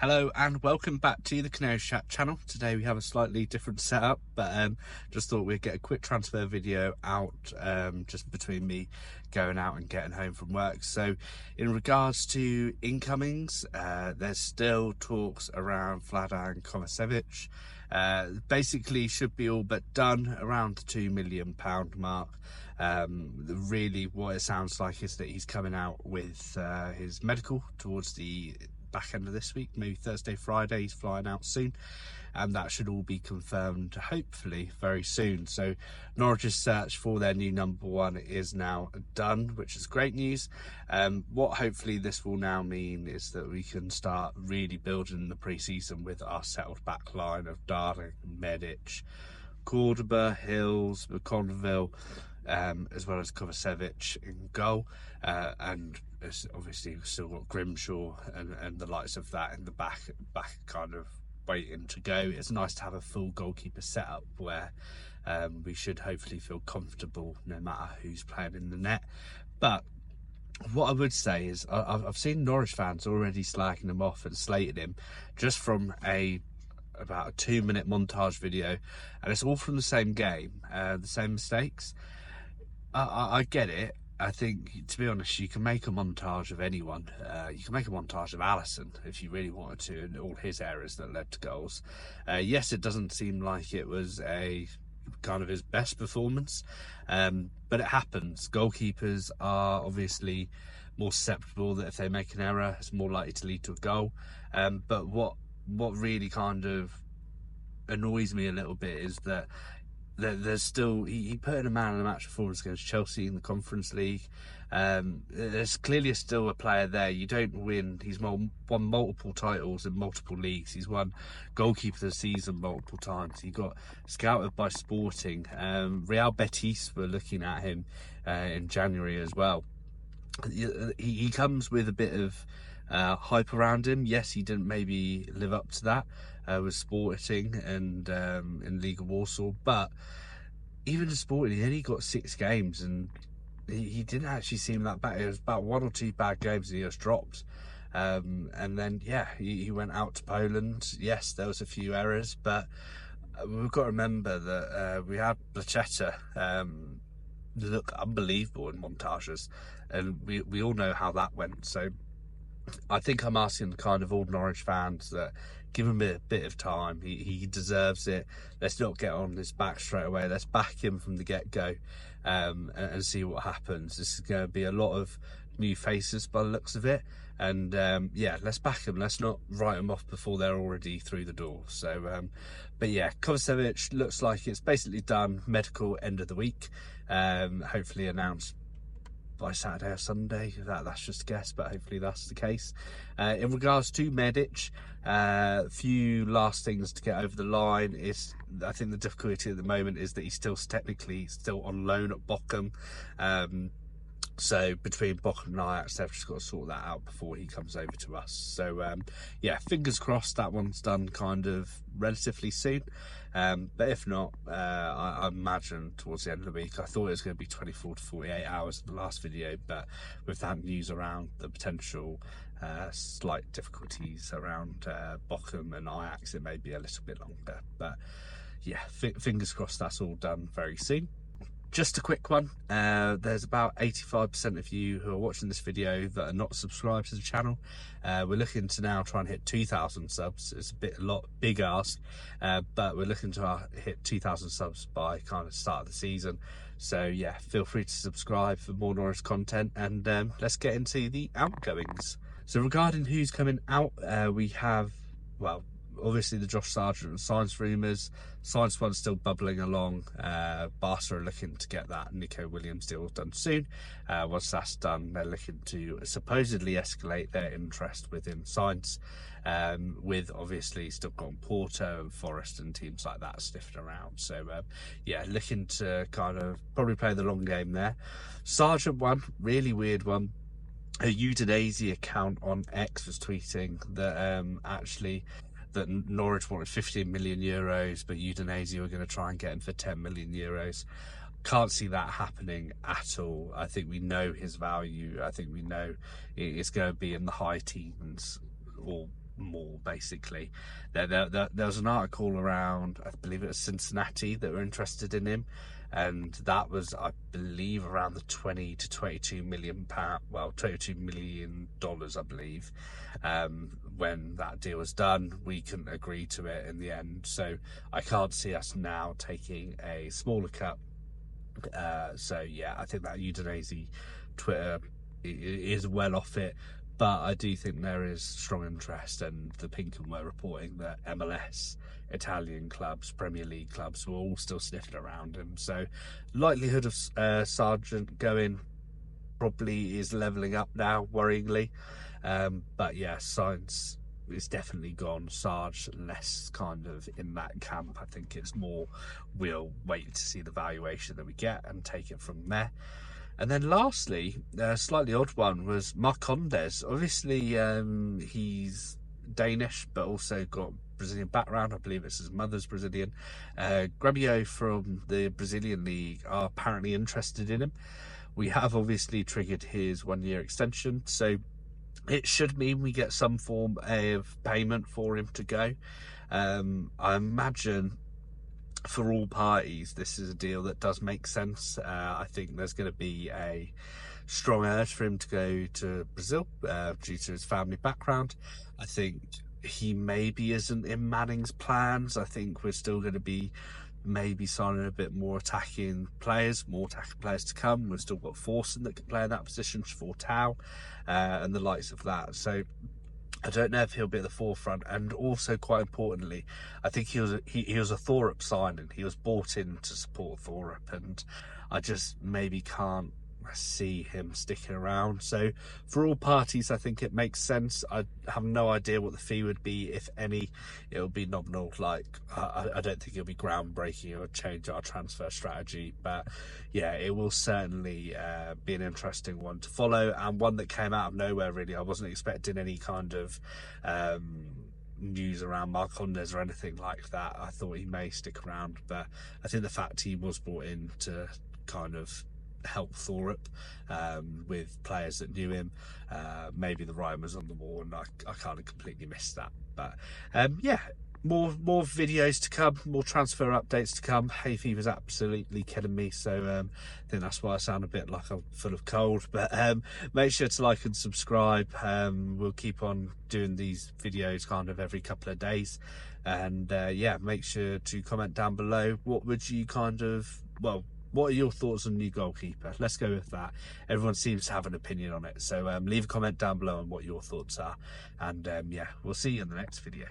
Hello and welcome back to the Canary Chat channel. Today we have a slightly different setup, but just thought we'd get a quick transfer video out just between me going out and getting home from work. So in regards to incomings, there's still talks around Vladan and Kovacevic. Basically should be all but done around the £2 million mark. Really what it sounds like is that he's coming out with his medical towards the back end of this week, maybe Thursday, Friday. He's flying out soon, and that should all be confirmed hopefully very soon. So Norwich's search for their new number one is now done, which is great news. What hopefully this will now mean is that we can start really building the pre-season with our settled back line of Darling, Medic, Cordoba, Hills, Marcondes, as well as Kovacevic in goal, and obviously we've still got Grimshaw and the likes of that in the back kind of waiting to go. It's nice to have a full goalkeeper setup where we should hopefully feel comfortable no matter who's playing in the net. But what I would say is I've seen Norwich fans already slagging him off and slating him just from about a 2-minute montage video, and it's all from the same game, the same mistakes. I get it. I think, to be honest, you can make a montage of anyone. You can make a montage of Alisson if you really wanted to, and all his errors that led to goals. Yes, it doesn't seem like it was a kind of his best performance, but it happens. Goalkeepers are obviously more susceptible that if they make an error, it's more likely to lead to a goal. But what really kind of annoys me a little bit is that there's still, he put in a man of the match performance against Chelsea in the Conference League. There's clearly still a player there. You don't win. He's won multiple titles in multiple leagues. He's won goalkeeper of the season multiple times. He got scouted by Sporting. Real Betis were looking at him in January as well. He comes with a bit of hype around him. Yes, he didn't maybe live up to that with Sporting and in League of Warsaw, but even in Sporting he only got 6 games and he didn't actually seem that bad. It was about 1 or 2 bad games and he just dropped, and then he went out to Poland. Yes, there was a few errors, but we've got to remember that we had Blachetta look unbelievable in montages, and we all know how that went. So I think I'm asking kind of all Norwich fans that give him a bit of time. He deserves it. Let's not get on his back straight away. Let's back him from the get-go, and see what happens. This is going to be a lot of new faces by the looks of it, and let's back him. Let's not write him off before they're already through the door. So but yeah, Kovacevic looks like it's basically done. Medical end of the week, hopefully announced by Saturday or Sunday. That's just a guess, but hopefully that's the case. In regards to Medic, few last things to get over the line is, I think the difficulty at the moment is that he's technically still on loan at Bochum. So between Bochum and Ajax, they've just got to sort that out before he comes over to us. So yeah, fingers crossed that one's done kind of relatively soon. But if not, I imagine towards the end of the week. I thought it was going to be 24 to 48 hours in the last video, but with that news around the potential slight difficulties around Bochum and Ajax, it may be a little bit longer. But yeah, fingers crossed that's all done very soon. Just a quick one, there's about 85% of you who are watching this video that are not subscribed to the channel. We're looking to now try and hit 2,000 subs. It's a lot big ask, but we're looking to hit 2,000 subs by kind of start of the season. So yeah, feel free to subscribe for more Norwich content, and let's get into the outgoings. So regarding who's coming out, we have, well, obviously the Josh Sargent signs rumours. Signs one's still bubbling along. Barca are looking to get that Nico Williams deal done soon. Once that's done, they're looking to supposedly escalate their interest within signs, with obviously still got Porto and Forest and teams like that sniffing around. So yeah, looking to kind of probably play the long game there. Sargent one, really weird one. A Udinese account on X was tweeting that actually that Norwich wanted 15 million euros, but Udinese were going to try and get him for 10 million euros. Can't see that happening at all. I think we know his value. I think we know it's going to be in the high teens or more, basically. There was an article around, I believe it was Cincinnati, that were interested in him, and that was, I believe, around the 20 to 22 million pound, well, $22 million, I believe. When that deal was done, we couldn't agree to it in the end, so I can't see us now taking a smaller cut. So yeah, I think that Udinese Twitter is well off it, but I do think there is strong interest, and the Pinkham were reporting that MLS, Italian clubs, Premier League clubs were all still sniffing around him. So likelihood of Sargent going probably is levelling up now, worryingly. But yeah, signs it's definitely gone. Sarge less kind of in that camp. I think it's more we'll wait to see the valuation that we get and take it from there. And then lastly, a slightly odd one was Marcondes. Obviously, he's Danish, but also got Brazilian background. I believe it's his mother's Brazilian. Grêmio from the Brazilian league are apparently interested in him. We have obviously triggered his 1-year extension, so it should mean we get some form of payment for him to go. I imagine for all parties this is a deal that does make sense. I think there's going to be a strong urge for him to go to Brazil due to his family background. I think he maybe isn't in Manning's plans. I think we're still going to be maybe signing a bit more attacking players to come. We've still got Forsen that can play in that position for Tau and the likes of that. So I don't know if he'll be at the forefront. And also, quite importantly, I think he was a Thorup signing. He was bought in to support Thorup, and I just maybe can't see him sticking around. So for all parties, I think it makes sense. I have no idea what the fee would be, if any. It'll be nominal. Like I don't think it'll be groundbreaking or change our transfer strategy, but yeah, it will certainly be an interesting one to follow, and one that came out of nowhere, really. I wasn't expecting any kind of news around Marcondes or anything like that. I thought he may stick around, but I think the fact he was brought in to kind of help Thorup with players that knew him, maybe the writing was on the wall, and I kind of completely missed that. But yeah, more videos to come, more transfer updates to come. Hay fever's absolutely killing me, so I think that's why I sound a bit like I'm full of cold. But make sure to like and subscribe. We'll keep on doing these videos kind of every couple of days, and yeah, make sure to comment down below. What would you kind of, well, what are your thoughts on new goalkeeper? Let's go with that. Everyone seems to have an opinion on it, so leave a comment down below on what your thoughts are, and yeah, we'll see you in the next video.